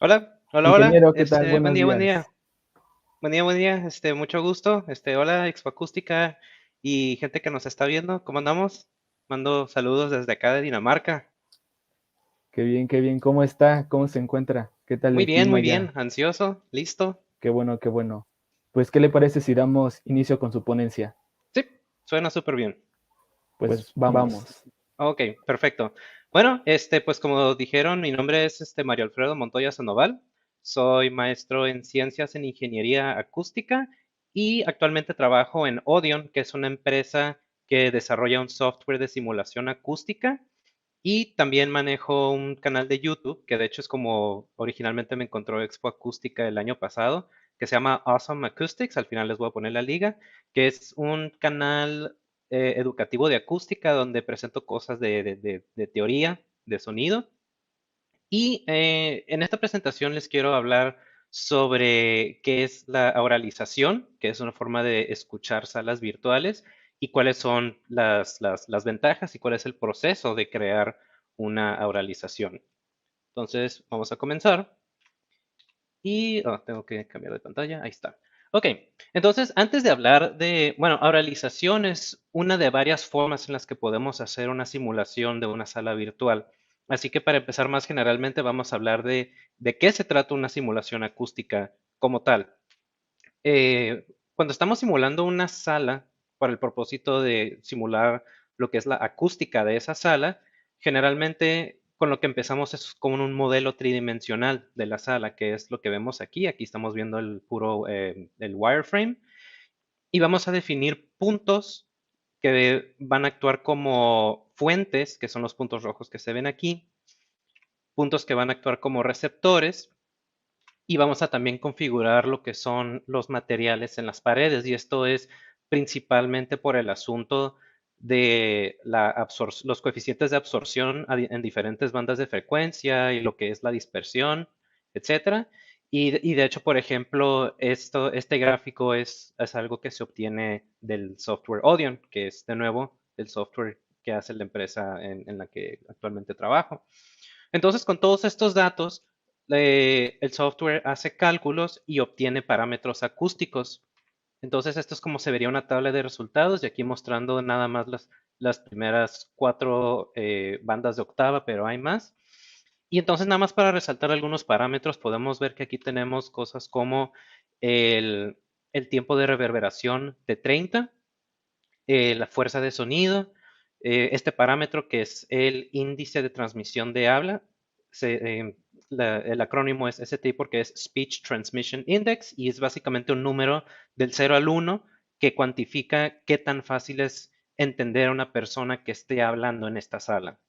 Hola, hola, hola. Ingeniero, ¿qué tal? Buen Buenos día, buen días. día. Buen día, buen día. Mucho gusto. Hola, Expo Acústica y gente que nos está viendo. ¿Cómo andamos? Mando saludos desde acá de Dinamarca. Qué bien, qué bien. ¿Cómo está? ¿Cómo se encuentra? ¿Qué tal el clima Muy bien. ya? Ansioso, listo. Qué bueno, qué bueno. Pues, ¿qué le parece si damos inicio con su ponencia? Sí, suena súper bien. Pues vamos. Ok, perfecto. Bueno, pues como dijeron, mi nombre es Mario Alfredo Montoya Sandoval. Soy maestro en ciencias en ingeniería acústica y actualmente trabajo en Audion, que es una empresa que desarrolla un software de simulación acústica y también manejo un canal de YouTube, que de hecho es como originalmente me encontró Expo Acústica el año pasado, que se llama Awesome Acoustics. Al final les voy a poner la liga, que es un canal educativo de acústica donde presento cosas de teoría, de sonido. Y en esta presentación les quiero hablar sobre qué es la oralización, que es una forma de escuchar salas virtuales, y cuáles son las ventajas y cuál es el proceso de crear una oralización. Entonces, vamos a comenzar. Y tengo que cambiar de pantalla. Ahí está. Ok, entonces antes de hablar de, bueno, oralización es una de varias formas en las que podemos hacer una simulación de una sala virtual. Así que para empezar más generalmente vamos a hablar de qué se trata una simulación acústica como tal. Cuando estamos simulando una sala para el propósito de simular lo que es la acústica de esa sala, generalmente con lo que empezamos es con un modelo tridimensional de la sala, que es lo que vemos aquí. Aquí estamos viendo el puro el wireframe y vamos a definir puntos que van a actuar como fuentes, que son los puntos rojos que se ven aquí, puntos que van a actuar como receptores y vamos a también configurar lo que son los materiales en las paredes. Y esto es principalmente por el asunto de los coeficientes de absorción en diferentes bandas de frecuencia y lo que es la dispersión, etcétera. Y de hecho, por ejemplo, este gráfico es algo que se obtiene del software Audion, que es de nuevo el software que hace la empresa en la que actualmente trabajo. Entonces, con todos estos datos, el software hace cálculos y obtiene parámetros acústicos. Entonces, esto es como se vería una tabla de resultados y aquí mostrando nada más las primeras cuatro bandas de octava, pero hay más. Y entonces, nada más para resaltar algunos parámetros, podemos ver que aquí tenemos cosas como el, el tiempo de reverberación de 30, la fuerza de sonido, este parámetro que es el índice de transmisión de habla, el acrónimo es STI porque es Speech Transmission Index y es básicamente un número del 0 al 1 que cuantifica qué tan fácil es entender a una persona que esté hablando en esta sala.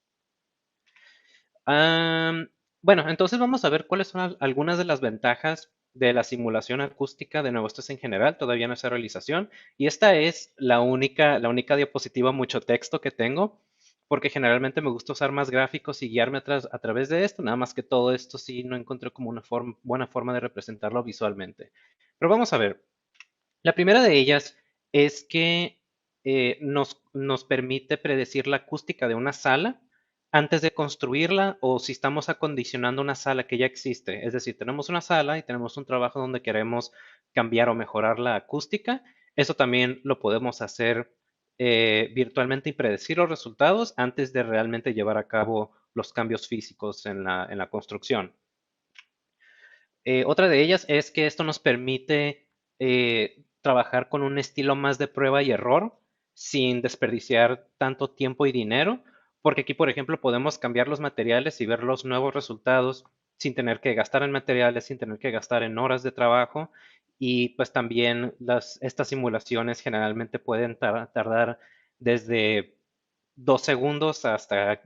Am, bueno, entonces vamos a ver cuáles son algunas de las ventajas de la simulación acústica. De nuevo, esto es en general, todavía no es realización. Y esta es la única diapositiva mucho texto que tengo, porque generalmente me gusta usar más gráficos y guiarme a través de esto. Nada más que todo esto sí no encontré como una buena forma de representarlo visualmente. Pero vamos a ver. La primera de ellas es que nos permite predecir la acústica de una sala antes de construirla o si estamos acondicionando una sala que ya existe. Es decir, tenemos una sala y tenemos un trabajo donde queremos cambiar o mejorar la acústica. Eso también lo podemos hacer virtualmente y predecir los resultados antes de realmente llevar a cabo los cambios físicos en la construcción. Otra de ellas es que esto nos permite trabajar con un estilo más de prueba y error sin desperdiciar tanto tiempo y dinero, porque aquí, por ejemplo, podemos cambiar los materiales y ver los nuevos resultados sin tener que gastar en materiales, sin tener que gastar en horas de trabajo. Y pues también estas simulaciones generalmente pueden tardar desde 2 segundos hasta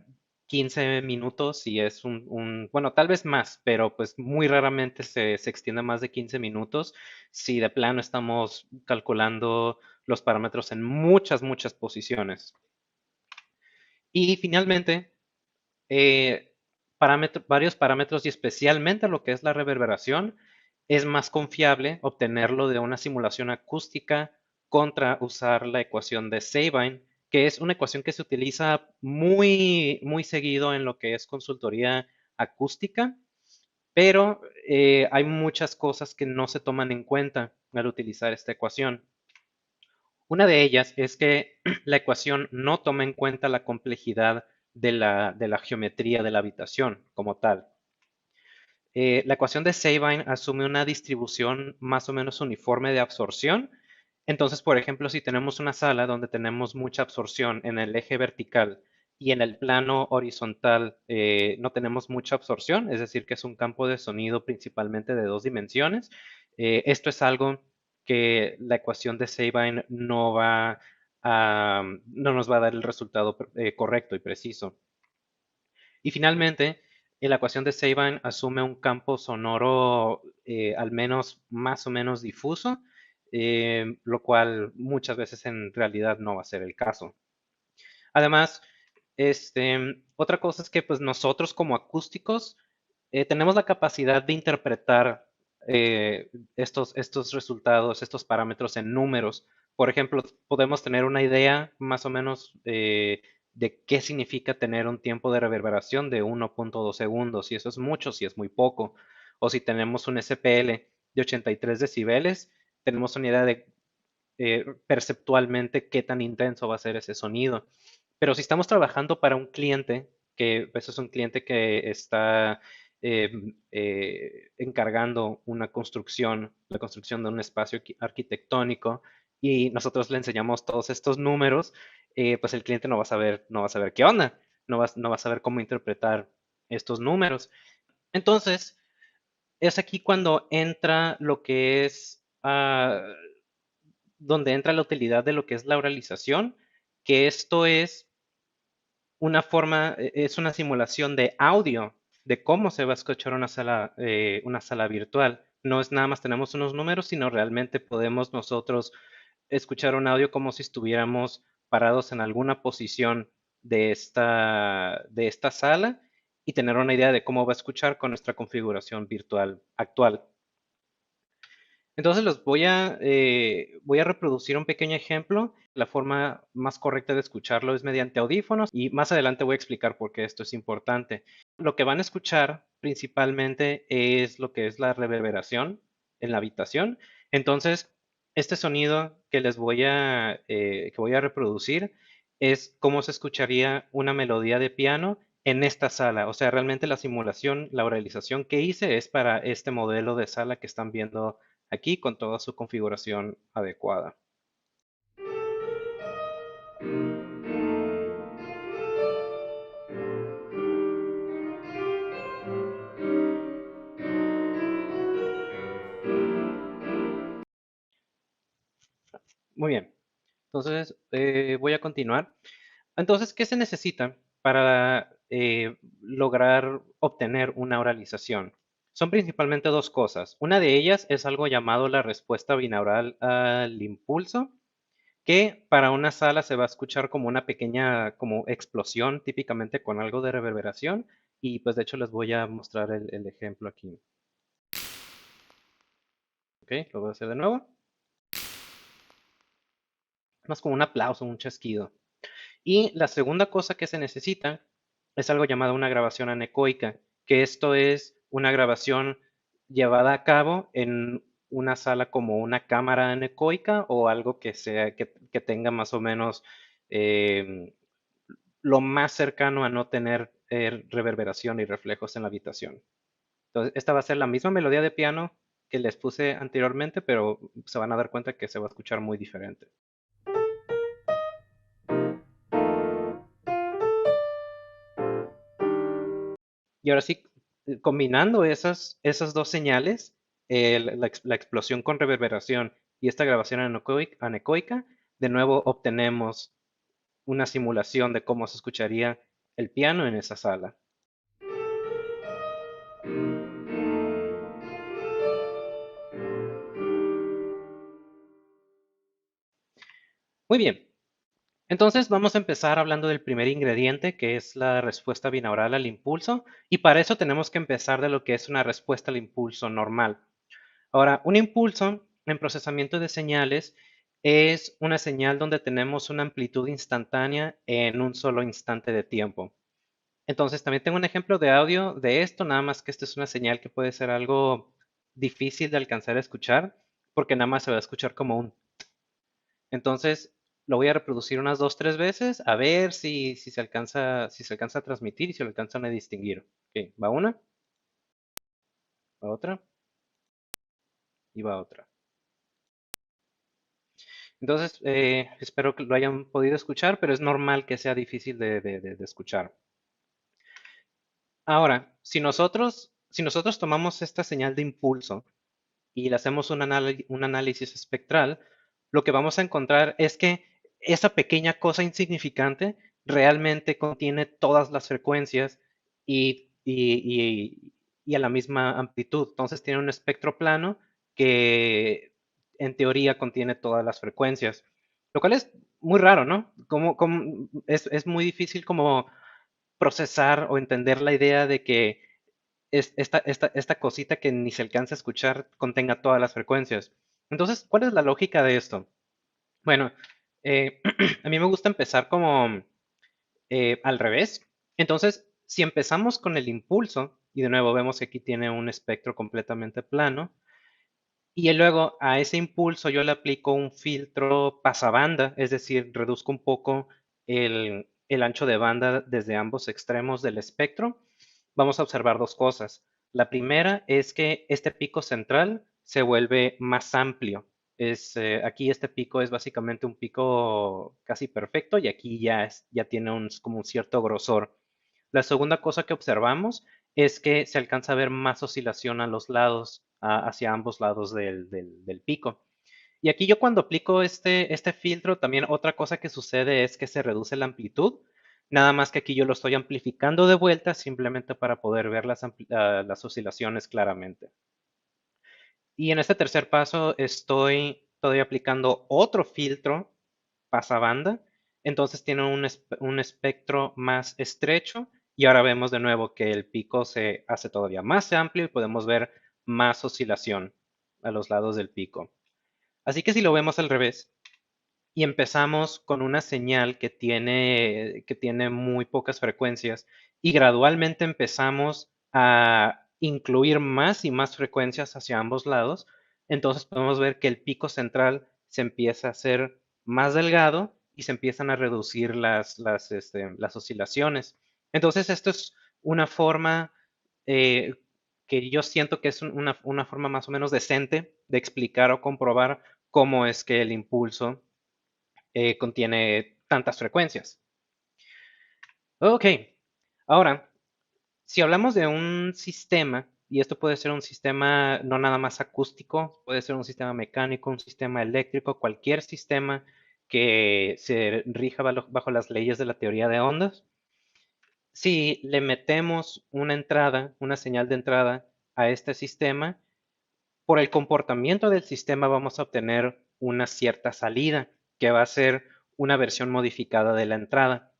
15 minutos y es bueno, tal vez más, pero pues muy raramente se extiende más de 15 minutos si de plano estamos calculando los parámetros en muchas, muchas posiciones. Y finalmente, eh, varios parámetros y especialmente lo que es la reverberación, es más confiable obtenerlo de una simulación acústica contra usar la ecuación de Sabine, que es una ecuación que se utiliza muy, muy seguido en lo que es consultoría acústica, pero hay muchas cosas que no se toman en cuenta al utilizar esta ecuación. Una de ellas es que la ecuación no toma en cuenta la complejidad de la geometría de la habitación como tal. La ecuación de Sabine asume una distribución más o menos uniforme de absorción. Entonces, por ejemplo, si tenemos una sala donde tenemos mucha absorción en el eje vertical y en el plano horizontal no tenemos mucha absorción, es decir, que es un campo de sonido principalmente de 2 dimensiones, esto es algo que la ecuación de Sabine no nos va a dar el resultado correcto y preciso. Y finalmente, la ecuación de Sabine asume un campo sonoro al menos más o menos difuso, lo cual muchas veces en realidad no va a ser el caso. Además, otra cosa es que pues nosotros como acústicos tenemos la capacidad de interpretar estos resultados, estos parámetros en números. Por ejemplo, podemos tener una idea más o menos de qué significa tener un tiempo de reverberación de 1.2 segundos, si eso es mucho, si es muy poco. O si tenemos un SPL de 83 decibeles, tenemos una idea de perceptualmente qué tan intenso va a ser ese sonido. Pero si estamos trabajando para un cliente, que pues, es un cliente que está eh, encargando una construcción, la construcción de un espacio arquitectónico, y nosotros le enseñamos todos estos números, pues el cliente no va a saber qué onda, no va a saber cómo interpretar estos números. Entonces, es aquí cuando entra lo que es donde entra la utilidad de lo que es la oralización, que esto es es una simulación de audio de cómo se va a escuchar una sala virtual. No es nada más tenemos unos números, sino realmente podemos nosotros escuchar un audio como si estuviéramos parados en alguna posición de esta sala y tener una idea de cómo va a escuchar con nuestra configuración virtual actual. Entonces voy a reproducir un pequeño ejemplo. La forma más correcta de escucharlo es mediante audífonos y más adelante voy a explicar por qué esto es importante. Lo que van a escuchar principalmente es lo que es la reverberación en la habitación. Entonces, este sonido que voy a reproducir es cómo se escucharía una melodía de piano en esta sala. O sea, realmente la simulación, la oralización que hice es para este modelo de sala que están viendo aquí con toda su configuración adecuada. Muy bien, entonces voy a continuar. Entonces, ¿qué se necesita para lograr obtener una oralización? Son principalmente dos cosas. Una de ellas es algo llamado la respuesta binaural al impulso, que para una sala se va a escuchar como una pequeña como explosión, típicamente con algo de reverberación. Y pues de hecho les voy a mostrar el ejemplo aquí. Ok, lo voy a hacer de nuevo. Más como un aplauso, un chasquido. Y la segunda cosa que se necesita es algo llamado una grabación anecoica, que esto es una grabación llevada a cabo en una sala como una cámara anecoica o algo que tenga más o menos eh, lo más cercano a no tener reverberación y reflejos en la habitación. Entonces, esta va a ser la misma melodía de piano que les puse anteriormente, pero se van a dar cuenta que se va a escuchar muy diferente. Y ahora sí, combinando esas dos señales, la explosión con reverberación y esta grabación anecoica, de nuevo obtenemos una simulación de cómo se escucharía el piano en esa sala. Muy bien, entonces vamos a empezar hablando del primer ingrediente, que es la respuesta binaural al impulso, y para eso tenemos que empezar de lo que es una respuesta al impulso normal. Ahora, un impulso en procesamiento de señales es una señal donde tenemos una amplitud instantánea en un solo instante de tiempo. Entonces también tengo un ejemplo de audio de esto, nada más que esto es una señal que puede ser algo difícil de alcanzar a escuchar, porque nada más se va a escuchar como un. Entonces lo voy a reproducir unas dos, tres veces a ver si se alcanza a transmitir y si lo alcanzan a distinguir. Ok, va una, va otra y va otra. Entonces, espero que lo hayan podido escuchar, pero es normal que sea difícil de escuchar. Ahora, si nosotros tomamos esta señal de impulso y le hacemos un análisis espectral, lo que vamos a encontrar es que esa pequeña cosa insignificante realmente contiene todas las frecuencias y, y a la misma amplitud. Entonces tiene un espectro plano que en teoría contiene todas las frecuencias, lo cual es muy raro, ¿no? Es muy difícil como procesar o entender la idea de que esta cosita que ni se alcanza a escuchar contenga todas las frecuencias. Entonces, ¿cuál es la lógica de esto? Bueno, a mí me gusta empezar como al revés. Entonces, si empezamos con el impulso, y de nuevo vemos que aquí tiene un espectro completamente plano, y luego a ese impulso yo le aplico un filtro pasabanda, es decir, reduzco un poco el ancho de banda desde ambos extremos del espectro. Vamos a observar dos cosas. La primera es que este pico central se vuelve más amplio. Aquí este pico es básicamente un pico casi perfecto y aquí ya tiene como un cierto grosor. La segunda cosa que observamos es que se alcanza a ver más oscilación a los lados, hacia ambos lados del pico. Y aquí yo cuando aplico este filtro, también otra cosa que sucede es que se reduce la amplitud, nada más que aquí yo lo estoy amplificando de vuelta simplemente para poder ver las oscilaciones claramente. Y en este tercer paso estoy aplicando otro filtro pasabanda, entonces tiene un espectro más estrecho y ahora vemos de nuevo que el pico se hace todavía más amplio y podemos ver más oscilación a los lados del pico. Así que si lo vemos al revés y empezamos con una señal que tiene muy pocas frecuencias y gradualmente empezamos a incluir más y más frecuencias hacia ambos lados, entonces podemos ver que el pico central se empieza a hacer más delgado y se empiezan a reducir las oscilaciones. Entonces, esto es una forma eh, que yo siento que es una forma más o menos decente de explicar o comprobar cómo es que el impulso contiene tantas frecuencias. Ok, ahora, si hablamos de un sistema, y esto puede ser un sistema no nada más acústico, puede ser un sistema mecánico, un sistema eléctrico, cualquier sistema que se rija bajo las leyes de la teoría de ondas, si le metemos una entrada, una señal de entrada a este sistema, por el comportamiento del sistema vamos a obtener una cierta salida, que va a ser una versión modificada de la entrada.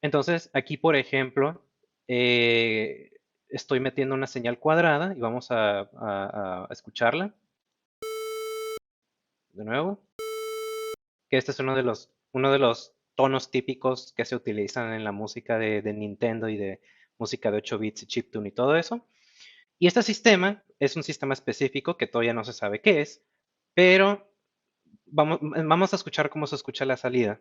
Entonces, aquí, por ejemplo, eh, estoy metiendo una señal cuadrada y vamos a escucharla de nuevo, que este es uno de los tonos típicos que se utilizan en la música de Nintendo y de música de 8 bits y chiptune y todo eso. Y este sistema es un sistema específico que todavía no se sabe qué es, pero vamos a escuchar cómo se escucha la salida.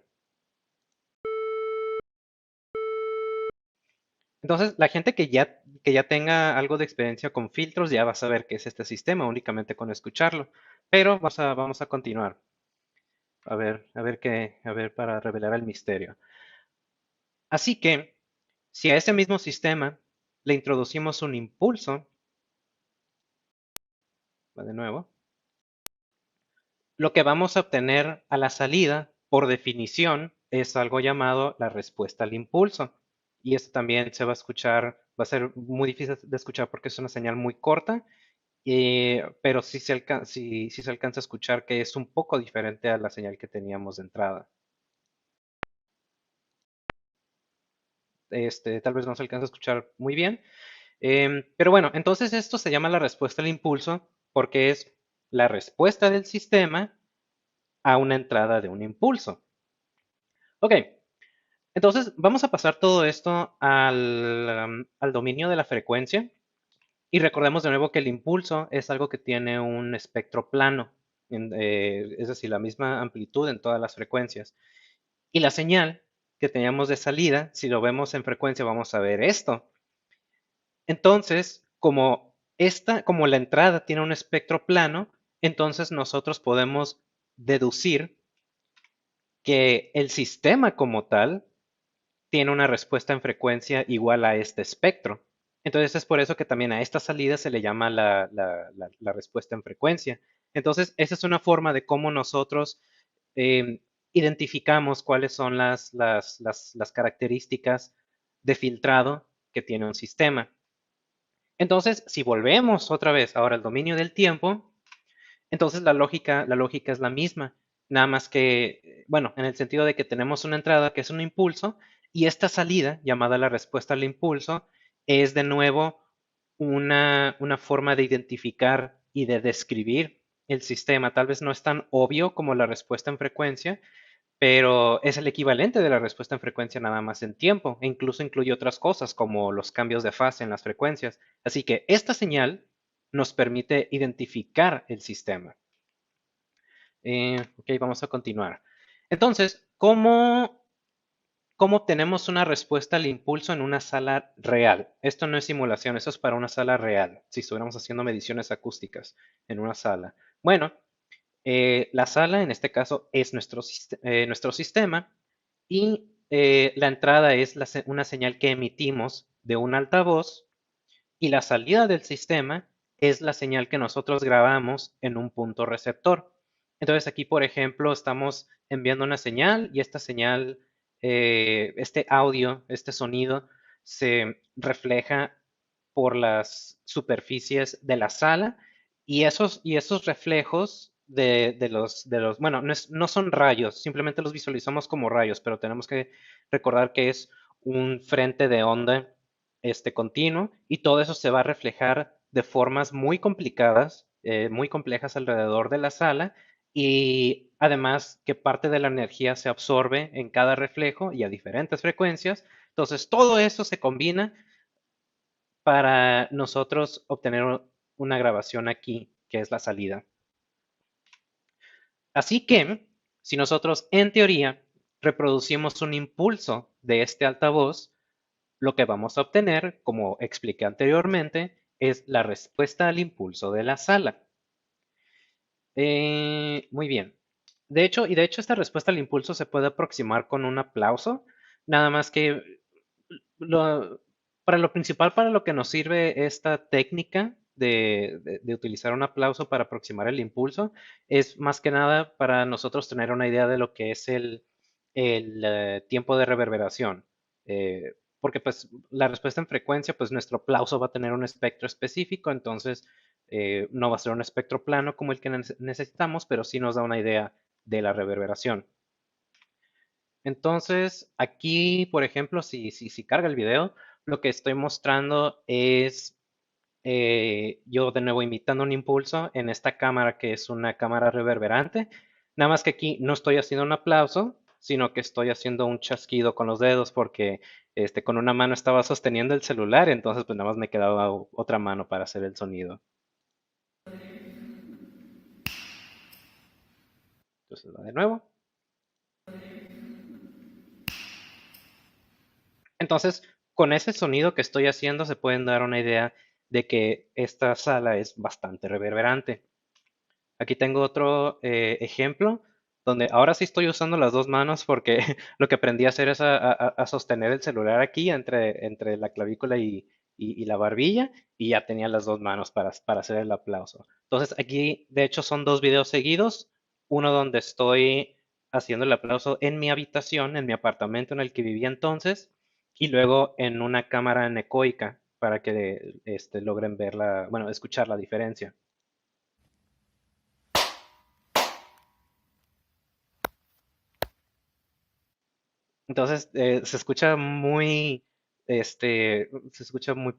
Entonces, la gente que ya tenga algo de experiencia con filtros ya va a saber qué es este sistema únicamente con escucharlo. Pero vamos a continuar. A ver para revelar el misterio. Así que, si a ese mismo sistema le introducimos un impulso, va de nuevo, lo que vamos a obtener a la salida, por definición, es algo llamado la respuesta al impulso. Y esto también se va a escuchar, va a ser muy difícil de escuchar porque es una señal muy corta, pero sí se alcanza a escuchar que es un poco diferente a la señal que teníamos de entrada. Tal vez no se alcanza a escuchar muy bien. Pero bueno, entonces esto se llama la respuesta al impulso porque es la respuesta del sistema a una entrada de un impulso. Ok, Entonces, vamos a pasar todo esto al dominio de la frecuencia y recordemos de nuevo que el impulso es algo que tiene un espectro plano, es decir, la misma amplitud en todas las frecuencias. Y la señal que teníamos de salida, si lo vemos en frecuencia, vamos a ver esto. Entonces, como la entrada tiene un espectro plano, entonces nosotros podemos deducir que el sistema como tal tiene una respuesta en frecuencia igual a este espectro. Entonces es por eso que también a esta salida se le llama la respuesta en frecuencia. Entonces, esa es una forma de cómo nosotros identificamos cuáles son las características de filtrado que tiene un sistema. Entonces, si volvemos otra vez ahora al dominio del tiempo, entonces la lógica es la misma, nada más que, bueno, en el sentido de que tenemos una entrada que es un impulso y esta salida, llamada la respuesta al impulso, es de nuevo una forma de identificar y de describir el sistema. Tal vez no es tan obvio como la respuesta en frecuencia, pero es el equivalente de la respuesta en frecuencia nada más en tiempo, e incluso incluye otras cosas como los cambios de fase en las frecuencias. Así que esta señal nos permite identificar el sistema. Ok, vamos a continuar. Entonces, ¿cómo obtenemos una respuesta al impulso en una sala real? Esto no es simulación, eso es para una sala real, si estuviéramos haciendo mediciones acústicas en una sala. Bueno, la sala en este caso es nuestro sistema y la entrada es una señal que emitimos de un altavoz y la salida del sistema es la señal que nosotros grabamos en un punto receptor. Entonces aquí, por ejemplo, estamos enviando una señal y esta señal, este audio, este sonido, se refleja por las superficies de la sala y esos reflejos bueno, no son rayos, simplemente los visualizamos como rayos, pero tenemos que recordar que es un frente de onda continuo y todo eso se va a reflejar de formas muy complicadas, muy complejas alrededor de la sala y además que parte de la energía se absorbe en cada reflejo y a diferentes frecuencias. Entonces todo eso se combina para nosotros obtener una grabación aquí, que es la salida. Así que, si nosotros en teoría reproducimos un impulso de este altavoz, lo que vamos a obtener, como expliqué anteriormente, es la respuesta al impulso de la sala. Muy bien. De hecho, esta respuesta al impulso se puede aproximar con un aplauso, nada más que para lo principal, para lo que nos sirve esta técnica de utilizar un aplauso para aproximar el impulso, es más que nada para nosotros tener una idea de lo que es el tiempo de reverberación. Porque pues la respuesta en frecuencia, pues nuestro aplauso va a tener un espectro específico, entonces no va a ser un espectro plano como el que necesitamos, pero sí nos da una idea de la reverberación. Entonces, aquí, por ejemplo, si carga el video, lo que estoy mostrando es yo de nuevo imitando un impulso en esta cámara que es una cámara reverberante. Nada más que aquí no estoy haciendo un aplauso, sino que estoy haciendo un chasquido con los dedos porque con una mano estaba sosteniendo el celular, entonces pues nada más me quedaba otra mano para hacer el sonido. Entonces, va de nuevo. Entonces, con ese sonido que estoy haciendo se pueden dar una idea de que esta sala es bastante reverberante. Aquí tengo otro ejemplo donde ahora sí estoy usando las dos manos porque lo que aprendí a hacer es a sostener el celular aquí entre la clavícula y la barbilla y ya tenía las dos manos para hacer el aplauso. Entonces aquí de hecho son dos videos seguidos, uno donde estoy haciendo el aplauso en mi habitación, en mi apartamento en el que vivía entonces, y luego en una cámara anecoica para que logren ver bueno, escuchar la diferencia. Entonces, se escucha muy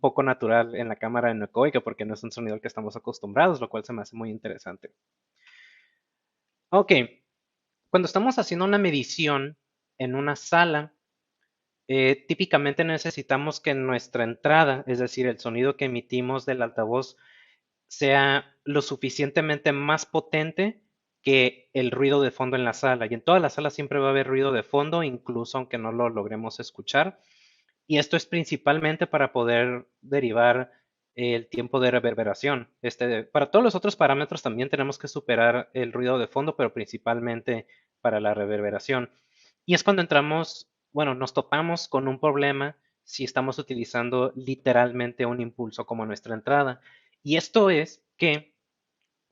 poco natural en la cámara anecoica porque no es un sonido al que estamos acostumbrados, lo cual se me hace muy interesante. Ok, cuando estamos haciendo una medición en una sala, típicamente necesitamos que nuestra entrada, es decir, el sonido que emitimos del altavoz, sea lo suficientemente más potente que el ruido de fondo en la sala. Y en toda la sala siempre va a haber ruido de fondo, incluso aunque no lo logremos escuchar. Y esto es principalmente para poder derivar el tiempo de reverberación. Para todos los otros parámetros también tenemos que superar el ruido de fondo, pero principalmente para la reverberación. Y es cuando entramos, bueno, nos topamos con un problema si estamos utilizando literalmente un impulso como nuestra entrada. Y esto es que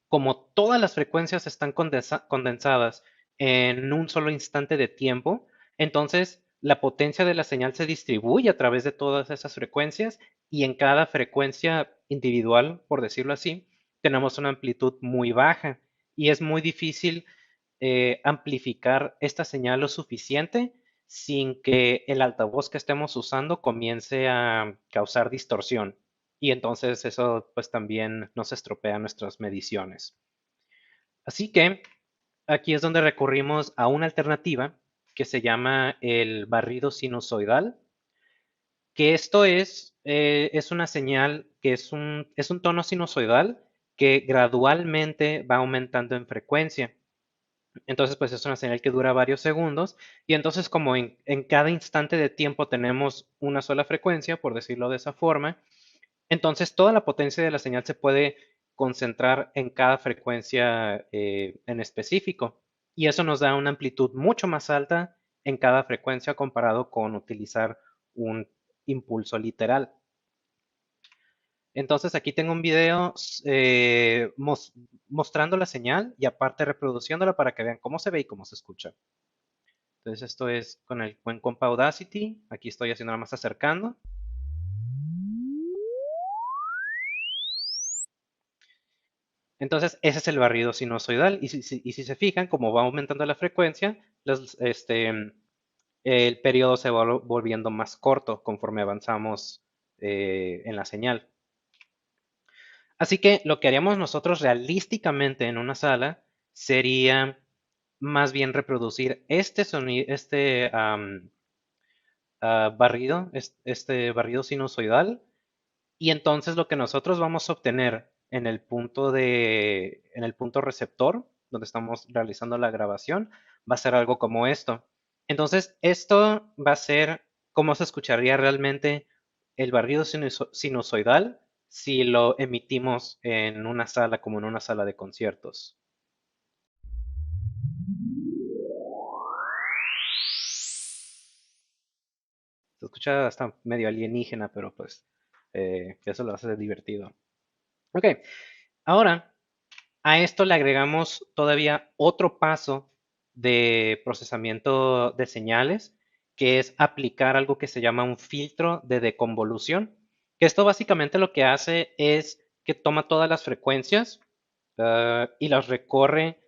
como todas las frecuencias están condensadas en un solo instante de tiempo, entonces la potencia de la señal se distribuye a través de todas esas frecuencias y en cada frecuencia individual, por decirlo así, tenemos una amplitud muy baja y es muy difícil amplificar esta señal lo suficiente sin que el altavoz que estemos usando comience a causar distorsión. Y entonces eso pues también nos estropea nuestras mediciones. Así que aquí es donde recurrimos a una alternativa que se llama el barrido sinusoidal, que esto es una señal que es un tono sinusoidal que gradualmente va aumentando en frecuencia. Entonces, pues es una señal que dura varios segundos y entonces como en cada instante de tiempo tenemos una sola frecuencia, por decirlo de esa forma, entonces toda la potencia de la señal se puede concentrar en cada frecuencia en específico y eso nos da una amplitud mucho más alta en cada frecuencia comparado con utilizar un impulso literal. Entonces aquí tengo un video mostrando la señal y aparte reproduciéndola para que vean cómo se ve y cómo se escucha. Entonces esto es con el buen compa Audacity. Aquí estoy haciendo nada más acercando. Entonces ese es el barrido sinusoidal. Y si se fijan, como va aumentando la frecuencia, el periodo se va volviendo más corto conforme avanzamos en la señal. Así que lo que haríamos nosotros realísticamente en una sala sería más bien reproducir este sonido, barrido, este barrido sinusoidal, y entonces lo que nosotros vamos a obtener en el punto receptor, donde estamos realizando la grabación, va a ser algo como esto. Entonces, esto va a ser cómo se escucharía realmente el barrido sinusoidal si lo emitimos en una sala, como en una sala de conciertos. Se escucha hasta medio alienígena, pero pues eso lo hace divertido. Ok, ahora a esto le agregamos todavía otro paso de procesamiento de señales, que es aplicar algo que se llama un filtro de deconvolución, que esto básicamente lo que hace es que toma todas las frecuencias y las recorre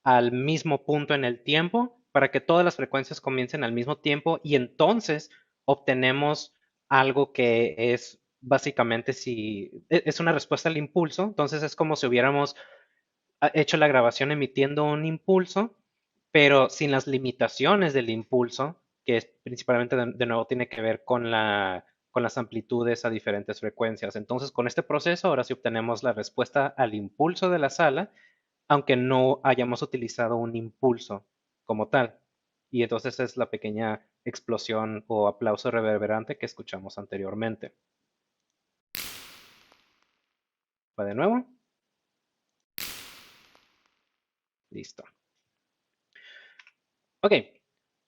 al mismo punto en el tiempo para que todas las frecuencias comiencen al mismo tiempo y entonces obtenemos algo que es básicamente si es una respuesta al impulso, entonces es como si hubiéramos hecho la grabación emitiendo un impulso, pero sin las limitaciones del impulso, que es principalmente de nuevo tiene que ver con con las amplitudes a diferentes frecuencias. Entonces, con este proceso, ahora sí obtenemos la respuesta al impulso de la sala, aunque no hayamos utilizado un impulso como tal. Y entonces es la pequeña explosión o aplauso reverberante que escuchamos anteriormente. ¿Va de nuevo? Listo. Ok,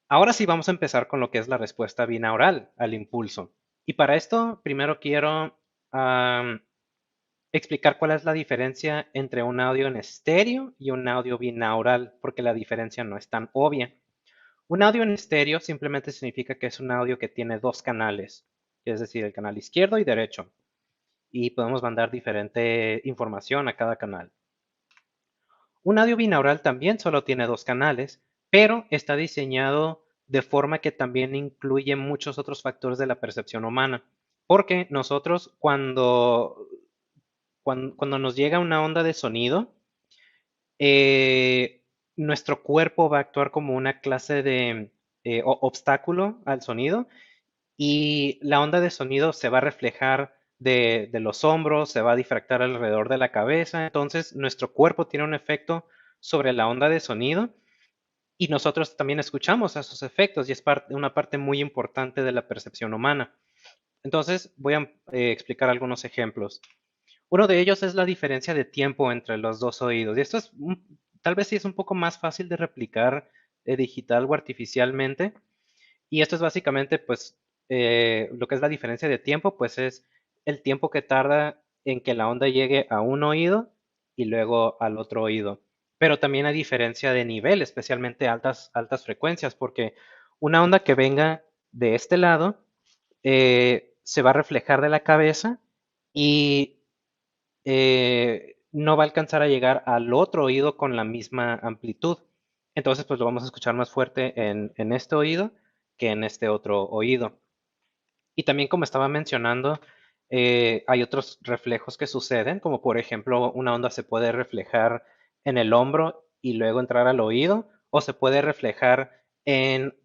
ahora sí vamos a empezar con lo que es la respuesta binaural al impulso. Y para esto, primero quiero explicar cuál es la diferencia entre un audio en estéreo y un audio binaural, porque la diferencia no es tan obvia. Un audio en estéreo simplemente significa que es un audio que tiene dos canales, es decir, el canal izquierdo y derecho, y podemos mandar diferente información a cada canal. Un audio binaural también solo tiene dos canales, pero está diseñado de forma que también incluye muchos otros factores de la percepción humana, porque nosotros cuando nos llega una onda de sonido, eh, nuestro cuerpo va a actuar como una clase de obstáculo al sonido y la onda de sonido se va a reflejar de los hombros, se va a difractar alrededor de la cabeza. Entonces, nuestro cuerpo tiene un efecto sobre la onda de sonido y nosotros también escuchamos esos efectos y es una parte muy importante de la percepción humana. Entonces, voy a explicar algunos ejemplos. Uno de ellos es la diferencia de tiempo entre los dos oídos. Y esto es, tal vez sí es un poco más fácil de replicar digital o artificialmente. Y esto es básicamente, pues, lo que es la diferencia de tiempo, pues es el tiempo que tarda en que la onda llegue a un oído y luego al otro oído. Pero también hay diferencia de nivel, especialmente altas frecuencias, porque una onda que venga de este lado se va a reflejar de la cabeza y no va a alcanzar a llegar al otro oído con la misma amplitud. Entonces, pues lo vamos a escuchar más fuerte en este oído que en este otro oído. Y también, como estaba mencionando, hay otros reflejos que suceden, como por ejemplo, una onda se puede reflejar en el hombro y luego entrar al oído, o se puede reflejar en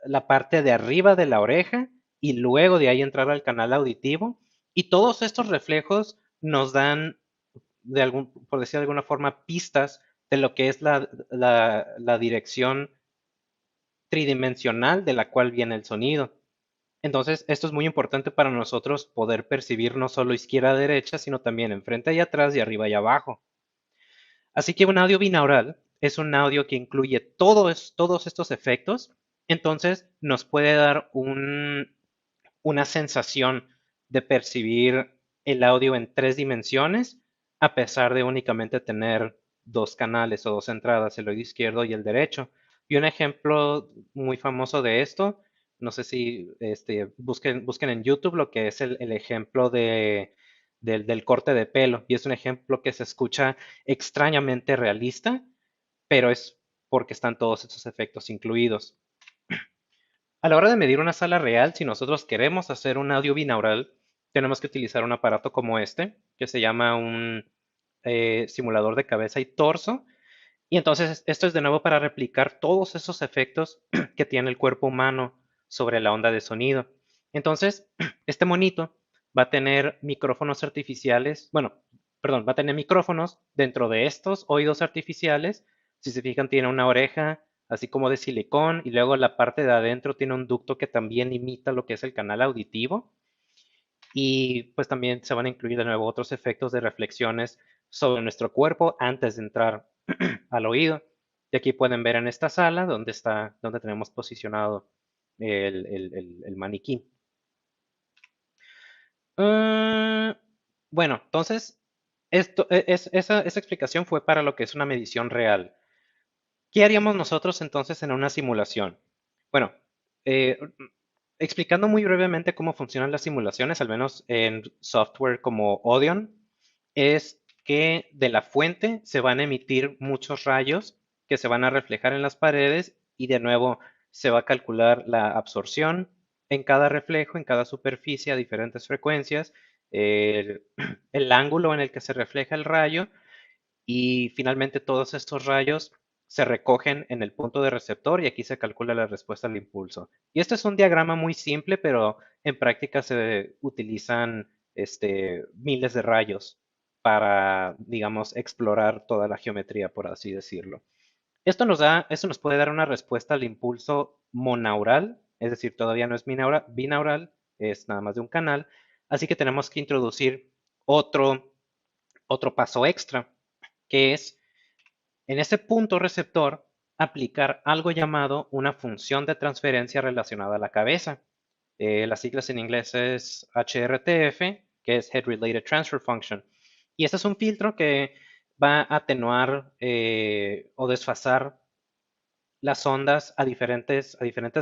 la parte de arriba de la oreja y luego de ahí entrar al canal auditivo. Y todos estos reflejos nos dan, por decir de alguna forma, pistas de lo que es la dirección tridimensional de la cual viene el sonido. Entonces, esto es muy importante para nosotros poder percibir no solo izquierda-derecha, sino también enfrente y atrás y arriba y abajo. Así que un audio binaural es un audio que incluye todos estos efectos, entonces nos puede dar una sensación de percibir el audio en 3 dimensiones, a pesar de únicamente tener dos canales o dos entradas, el oído izquierdo y el derecho. Y un ejemplo muy famoso de esto, no sé si busquen en YouTube lo que es el ejemplo del corte de pelo. Y es un ejemplo que se escucha extrañamente realista, pero es porque están todos estos efectos incluidos. A la hora de medir una sala real, si nosotros queremos hacer un audio binaural, tenemos que utilizar un aparato como este, que se llama un simulador de cabeza y torso. Y entonces esto es de nuevo para replicar todos esos efectos que tiene el cuerpo humano sobre la onda de sonido. Entonces, este monito va a tener micrófonos artificiales, bueno, perdón, va a tener micrófonos dentro de estos oídos artificiales. Si se fijan, tiene una oreja así como de silicón y luego la parte de adentro tiene un ducto que también imita lo que es el canal auditivo. Y pues también se van a incluir de nuevo otros efectos de reflexiones sobre nuestro cuerpo antes de entrar al oído. Y aquí pueden ver en esta sala donde tenemos posicionado el maniquí. Bueno, entonces, esa explicación fue para lo que es una medición real. ¿Qué haríamos nosotros entonces en una simulación? Bueno, eh, explicando muy brevemente cómo funcionan las simulaciones, al menos en software como Audion, es que de la fuente se van a emitir muchos rayos que se van a reflejar en las paredes y de nuevo se va a calcular la absorción en cada reflejo, en cada superficie a diferentes frecuencias, el, el ángulo en el que se refleja el rayo y finalmente todos estos rayos se recogen en el punto de receptor y aquí se calcula la respuesta al impulso. Y este es un diagrama muy simple, pero en práctica se utilizan miles de rayos para, digamos, explorar toda la geometría, por así decirlo. Esto nos puede dar una respuesta al impulso monaural, es decir, todavía no es binaural, es nada más de un canal, así que tenemos que introducir otro paso extra, que es en ese punto receptor aplicar algo llamado una función de transferencia relacionada a la cabeza. Las siglas en inglés es HRTF, que es Head Related Transfer Function. Y este es un filtro que va a atenuar o desfasar las ondas a diferentes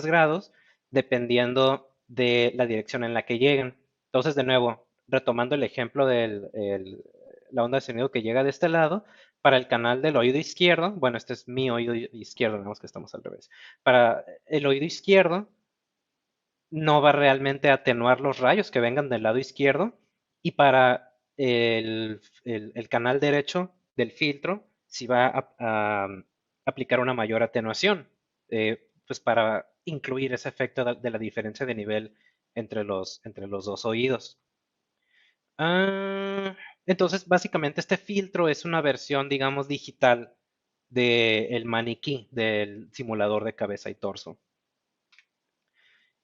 grados, dependiendo de la dirección en la que lleguen. Entonces, de nuevo, retomando el ejemplo de la onda de sonido que llega de este lado, para el canal del oído izquierdo, bueno, este es mi oído izquierdo, vemos que estamos al revés. Para el oído izquierdo, no va realmente a atenuar los rayos que vengan del lado izquierdo, y para el canal derecho del filtro, sí va a aplicar una mayor atenuación, pues para incluir ese efecto de la diferencia de nivel entre los dos oídos. Entonces, básicamente este filtro es una versión, digamos, digital del maniquí, del simulador de cabeza y torso.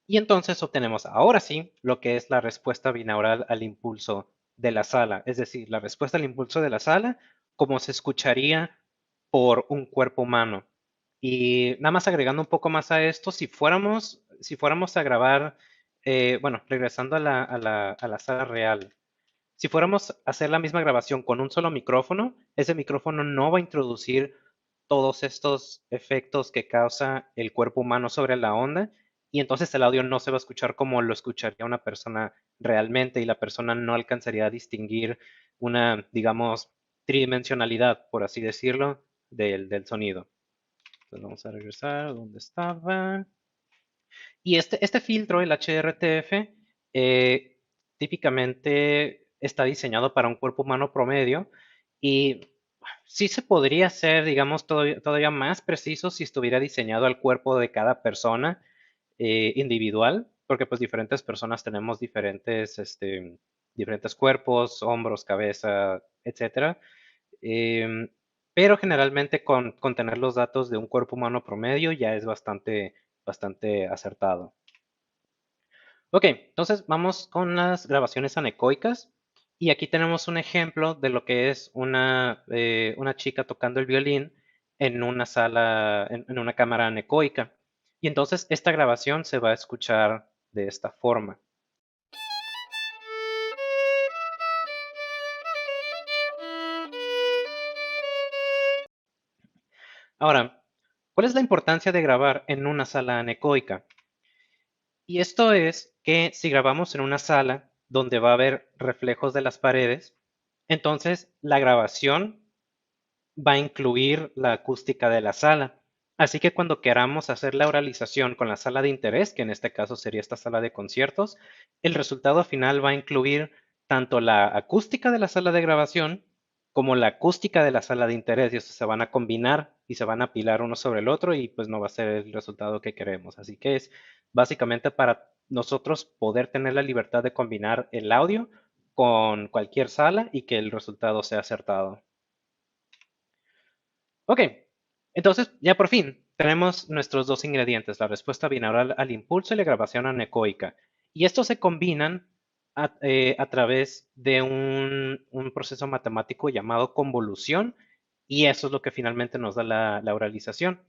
Y entonces obtenemos ahora sí lo que es la respuesta binaural al impulso de la sala, es decir, la respuesta al impulso de la sala como se escucharía por un cuerpo humano. Y nada más agregando un poco más a esto, si fuéramos a grabar, bueno, regresando a a la sala real, si fuéramos a hacer la misma grabación con un solo micrófono, ese micrófono no va a introducir todos estos efectos que causa el cuerpo humano sobre la onda y entonces el audio no se va a escuchar como lo escucharía una persona realmente y la persona no alcanzaría a distinguir una, digamos, tridimensionalidad, por así decirlo, del sonido. Entonces vamos a regresar a donde estaba. Y este filtro, el HRTF, típicamente está diseñado para un cuerpo humano promedio y sí se podría hacer, digamos, todavía más preciso si estuviera diseñado al cuerpo de cada persona individual, porque pues diferentes personas tenemos diferentes cuerpos, hombros, cabeza, etcétera. Em, pero generalmente con tener los datos de un cuerpo humano promedio ya es bastante acertado. Ok, entonces vamos con las grabaciones anecoicas. Y aquí tenemos un ejemplo de lo que es una chica tocando el violín en una sala, en una cámara anecoica. Y entonces esta grabación se va a escuchar de esta forma. Ahora, ¿cuál es la importancia de grabar en una sala anecoica? Y esto es que si grabamos en una sala donde va a haber reflejos de las paredes, entonces la grabación va a incluir la acústica de la sala. Así que cuando queramos hacer la oralización con la sala de interés, que en este caso sería esta sala de conciertos, el resultado final va a incluir tanto la acústica de la sala de grabación como la acústica de la sala de interés y estos se van a combinar y se van a apilar uno sobre el otro y pues no va a ser el resultado que queremos. Así que es básicamente para nosotros poder tener la libertad de combinar el audio con cualquier sala y que el resultado sea acertado. Ok, entonces ya por fin tenemos nuestros dos ingredientes, la respuesta binaural al impulso y la grabación anecoica. Y estos se combinan a través de un proceso matemático llamado convolución y eso es lo que finalmente nos da la oralización.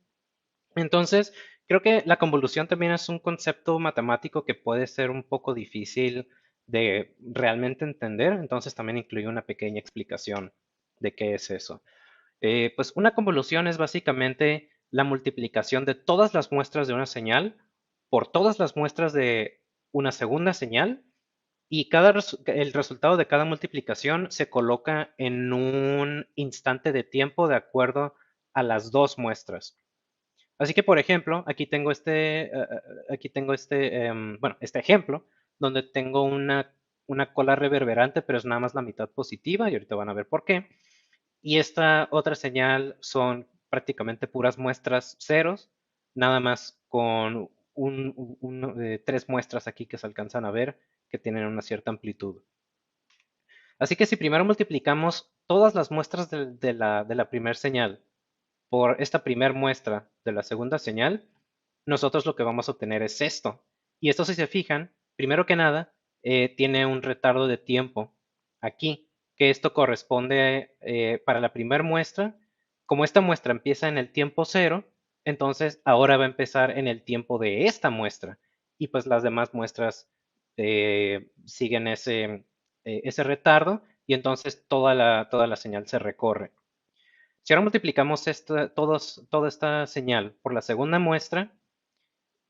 Entonces, creo que la convolución también es un concepto matemático que puede ser un poco difícil de realmente entender, entonces también incluye una pequeña explicación de qué es eso. Pues una convolución es básicamente la multiplicación de todas las muestras de una señal por todas las muestras de una segunda señal y el resultado de cada multiplicación se coloca en un instante de tiempo de acuerdo a las dos muestras. Así que, por ejemplo, aquí tengo bueno, este ejemplo donde tengo una cola reverberante, pero es nada más la mitad positiva y ahorita van a ver por qué. Y esta otra señal son prácticamente puras muestras ceros, nada más con tres muestras aquí que se alcanzan a ver que tienen una cierta amplitud. Así que si primero multiplicamos todas las muestras de la primera señal por esta primera muestra de la segunda señal, nosotros lo que vamos a obtener es esto. Y esto, si se fijan, primero que nada, tiene un retardo de tiempo aquí, que esto corresponde para la primera muestra. Como esta muestra empieza en el tiempo cero, entonces ahora va a empezar en el tiempo de esta muestra. Y pues las demás muestras siguen ese retardo y entonces toda la señal se recorre. Si ahora multiplicamos toda esta señal por la segunda muestra,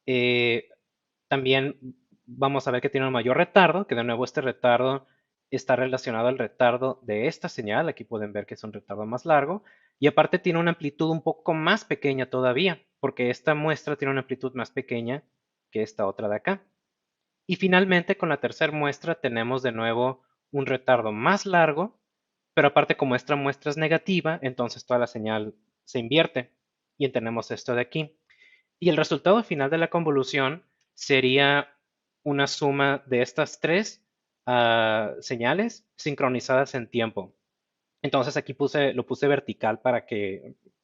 eh, también vamos a ver que tiene un mayor retardo, que de nuevo este retardo está relacionado al retardo de esta señal. Aquí pueden ver que es un retardo más largo. Y aparte tiene una amplitud un poco más pequeña todavía, porque esta muestra tiene una amplitud más pequeña que esta otra de acá. Y finalmente con la tercera muestra tenemos de nuevo un retardo más largo, pero aparte como esta muestra es negativa, entonces toda la señal se invierte y tenemos esto de aquí. Y el resultado final de la convolución sería una suma de estas tres señales sincronizadas en tiempo. Entonces aquí lo puse vertical para,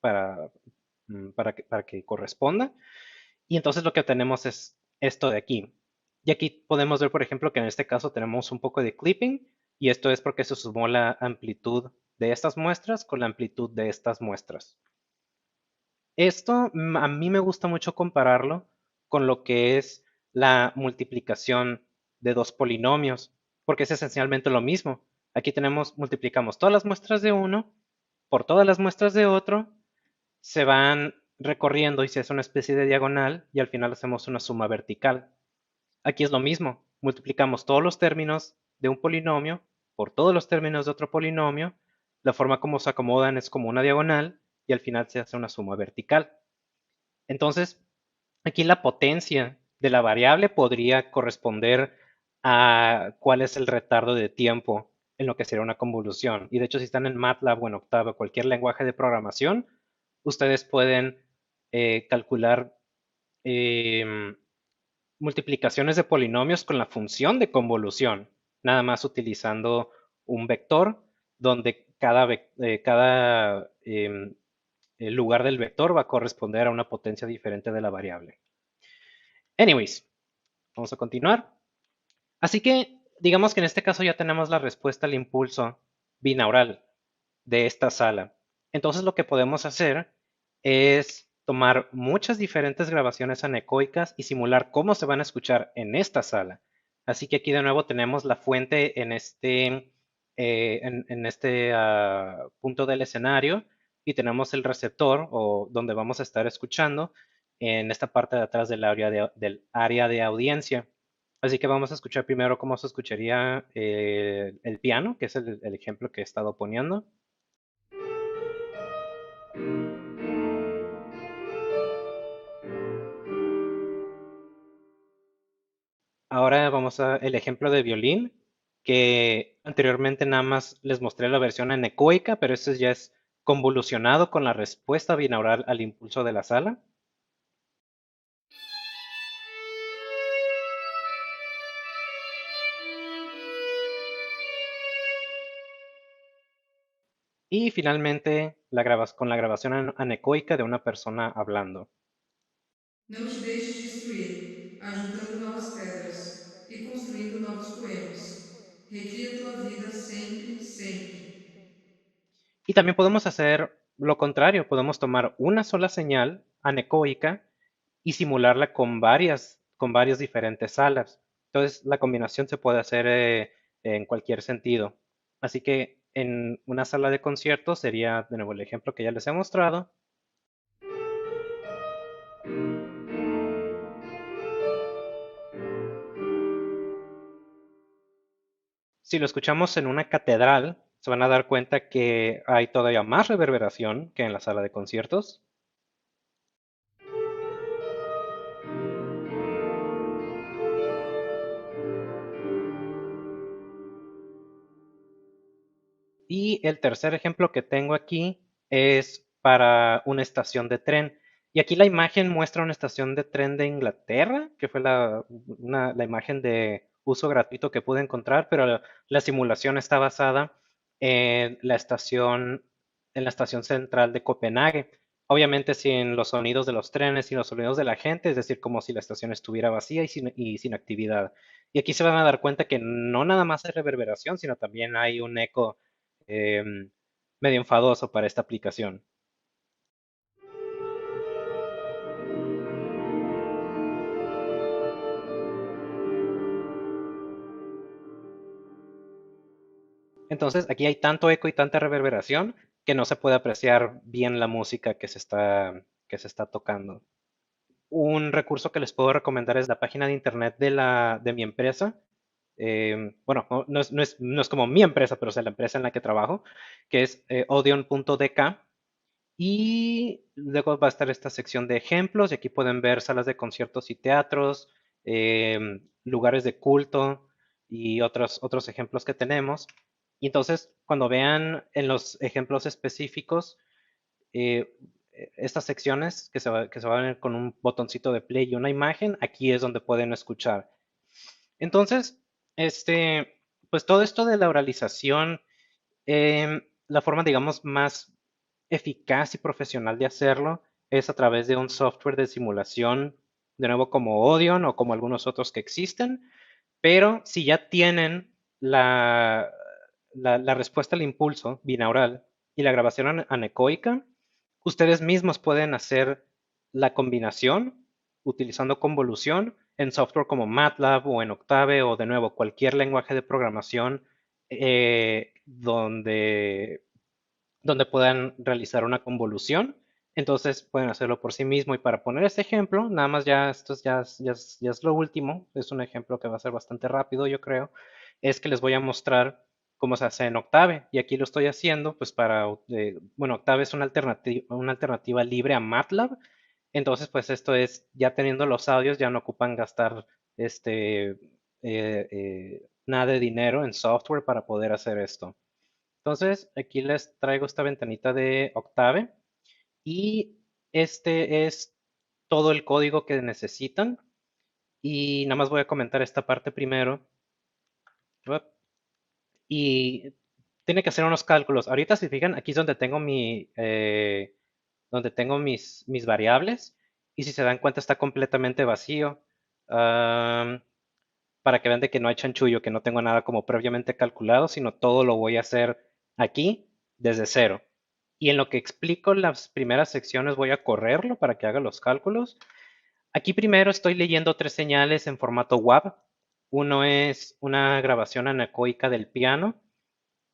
para que corresponda. Y entonces lo que tenemos es esto de aquí. Y aquí podemos ver, por ejemplo, que en este caso tenemos un poco de clipping, y esto es porque se sumó la amplitud de estas muestras con la amplitud de estas muestras. Esto a mí me gusta mucho compararlo con lo que es la multiplicación de dos polinomios, porque es esencialmente lo mismo. Aquí multiplicamos todas las muestras de uno por todas las muestras de otro, se van recorriendo y se hace una especie de diagonal y al final hacemos una suma vertical. Aquí es lo mismo, multiplicamos todos los términos de un polinomio por todos los términos de otro polinomio, la forma como se acomodan es como una diagonal y al final se hace una suma vertical. Entonces, aquí la potencia de la variable podría corresponder a cuál es el retardo de tiempo en lo que sería una convolución. Y de hecho, si están en MATLAB o en Octave, cualquier lenguaje de programación, ustedes pueden calcular em, multiplicaciones de polinomios con la función de convolución, nada más utilizando un vector donde cada el lugar del vector va a corresponder a una potencia diferente de la variable. Anyways, vamos a continuar. Así que digamos que en este caso ya tenemos la respuesta al impulso binaural de esta sala. Entonces lo que podemos hacer es tomar muchas diferentes grabaciones anecoicas y simular cómo se van a escuchar en esta sala. Así que aquí de nuevo tenemos la fuente en este punto del escenario y tenemos el receptor o donde vamos a estar escuchando en esta parte de atrás del área de audiencia. Así que vamos a escuchar primero cómo se escucharía el piano, que es el ejemplo que he estado poniendo. Ahora vamos a el ejemplo de violín, que anteriormente nada más les mostré la versión anecoica, pero este ya es convolucionado con la respuesta binaural al impulso de la sala. Y finalmente con la grabación anecoica de una persona hablando. Não te deixes destruir, ajuntando novas pedras e construindo novos poemas. Recria tua vida sempre, sempre. Y también podemos hacer lo contrario, podemos tomar una sola señal anecoica y simularla con varias diferentes salas. Entonces, la combinación se puede hacer en cualquier sentido. Así que en una sala de conciertos sería, de nuevo, el ejemplo que ya les he mostrado. Si lo escuchamos en una catedral, se van a dar cuenta que hay todavía más reverberación que en la sala de conciertos. Y el tercer ejemplo que tengo aquí es para una estación de tren. Y aquí la imagen muestra una estación de tren de Inglaterra, que fue la imagen de uso gratuito que pude encontrar, pero la simulación está basada en en la estación central de Copenhague. Obviamente sin los sonidos de los trenes, sin los sonidos de la gente, es decir, como si la estación estuviera vacía y sin actividad. Y aquí se van a dar cuenta que no nada más hay reverberación, sino también hay un eco em, medio enfadoso para esta aplicación. Entonces, aquí hay tanto eco y tanta reverberación que no se puede apreciar bien la música que se está tocando. Un recurso que les puedo recomendar es la página de internet de mi empresa. Bueno, no es como mi empresa, pero es la empresa en la que trabajo, que es audion.dk. Y luego va a estar esta sección de ejemplos y aquí pueden ver salas de conciertos y teatros, lugares de culto y otros ejemplos que tenemos. Y entonces, cuando vean en los ejemplos específicos, eh, estas secciones que se van a ver con un botoncito de play y una imagen, aquí es donde pueden escuchar. Entonces, pues todo esto de la oralización, la forma, digamos, más eficaz y profesional de hacerlo es a través de un software de simulación, de nuevo como Audion o como algunos otros que existen, pero si ya tienen la respuesta al impulso binaural y la grabación anecoica, ustedes mismos pueden hacer la combinación utilizando convolución en software como MATLAB o en Octave o de nuevo cualquier lenguaje de programación donde puedan realizar una convolución. Entonces pueden hacerlo por sí mismo. Y para poner este ejemplo, nada más ya esto ya es lo último, es un ejemplo que va a ser bastante rápido, yo creo, es que les voy a mostrar cómo se hace en Octave. Y aquí lo estoy haciendo, pues bueno, Octave es una alternativa libre a MATLAB. Entonces, pues esto es, ya teniendo los audios, ya no ocupan gastar nada de dinero en software para poder hacer esto. Entonces, aquí les traigo esta ventanita de Octave y este es todo el código que necesitan. Y nada más voy a comentar esta parte primero. Y tiene que hacer unos cálculos. Ahorita, si fijan, aquí es donde tengo donde tengo mis variables. Y si se dan cuenta, está completamente vacío. Am, para que vean de que no hay chanchullo, que no tengo nada como previamente calculado, sino todo lo voy a hacer aquí desde cero. Y en lo que explico las primeras secciones voy a correrlo para que haga los cálculos. Aquí primero estoy leyendo tres señales en formato WAV. Uno es una grabación anecoica del piano.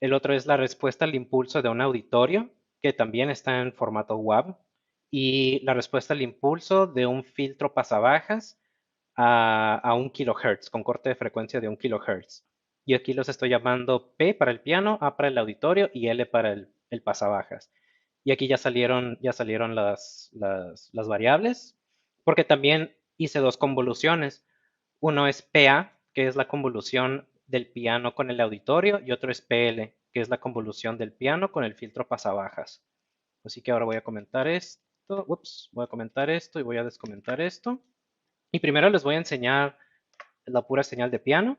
El otro es la respuesta al impulso de un auditorio, que también está en formato WAV. Y la respuesta al impulso de un filtro pasabajas a 1 kHz, con corte de frecuencia de 1 kHz. Y aquí los estoy llamando P para el piano, A para el auditorio y L para el pasabajas. Y aquí ya salieron las variables, porque también hice dos convoluciones. Uno es PA, que es la convolución del piano con el auditorio, y otro es PL, que es la convolución del piano con el filtro pasabajas. Así que ahora voy a comentar esto. Ups, voy a comentar esto y voy a descomentar esto. Y primero les voy a enseñar la pura señal de piano.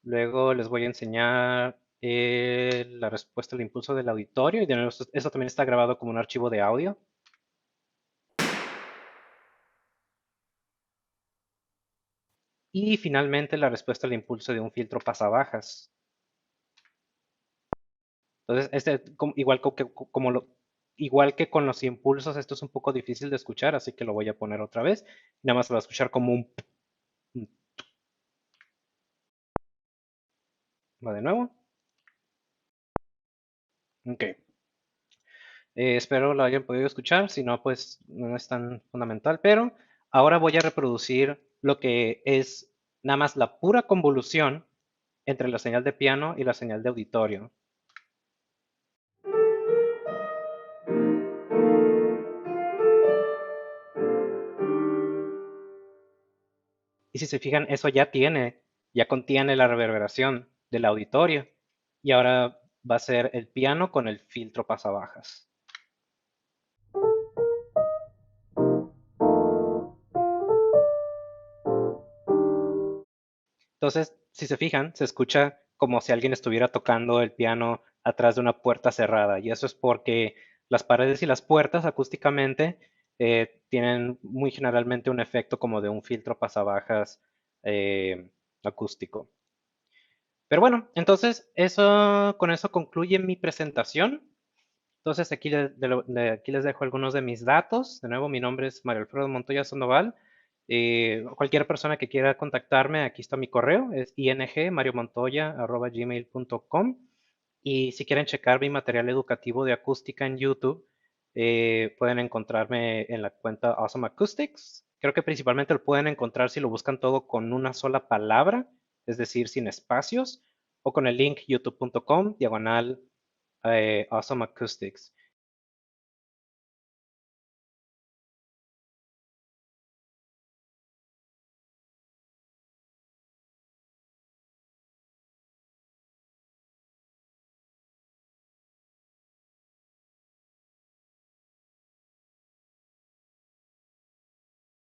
Luego les voy a enseñar la respuesta al impulso del auditorio. Y de nuevo, eso también está grabado como un archivo de audio. Y finalmente la respuesta al impulso de un filtro pasabajas. Entonces, igual que con los impulsos, esto es un poco difícil de escuchar, así que lo voy a poner otra vez. Nada más lo va a escuchar como un. Va de nuevo. Ok. Espero lo hayan podido escuchar, si no, pues no es tan fundamental, pero ahora voy a reproducir lo que es nada más la pura convolución entre la señal de piano y la señal de auditorio. Y si se fijan, eso ya contiene la reverberación del auditorio. Y ahora va a ser el piano con el filtro pasabajas. Entonces, si se fijan, se escucha como si alguien estuviera tocando el piano atrás de una puerta cerrada. Y eso es porque las paredes y las puertas acústicamente tienen muy generalmente un efecto como de un filtro pasabajas acústico. Pero bueno, entonces con eso concluye mi presentación. Entonces aquí les dejo algunos de mis datos. De nuevo, mi nombre es Mario Alfredo Montoya Sandoval. Cualquier persona que quiera contactarme, aquí está mi correo, es ingmariomontoya@gmail.com. Y si quieren checar mi material educativo de acústica en YouTube, pueden encontrarme en la cuenta Awesome Acoustics. Creo que principalmente lo pueden encontrar si lo buscan todo con una sola palabra, es decir, sin espacios, o con el link youtube.com/Awesome Acoustics.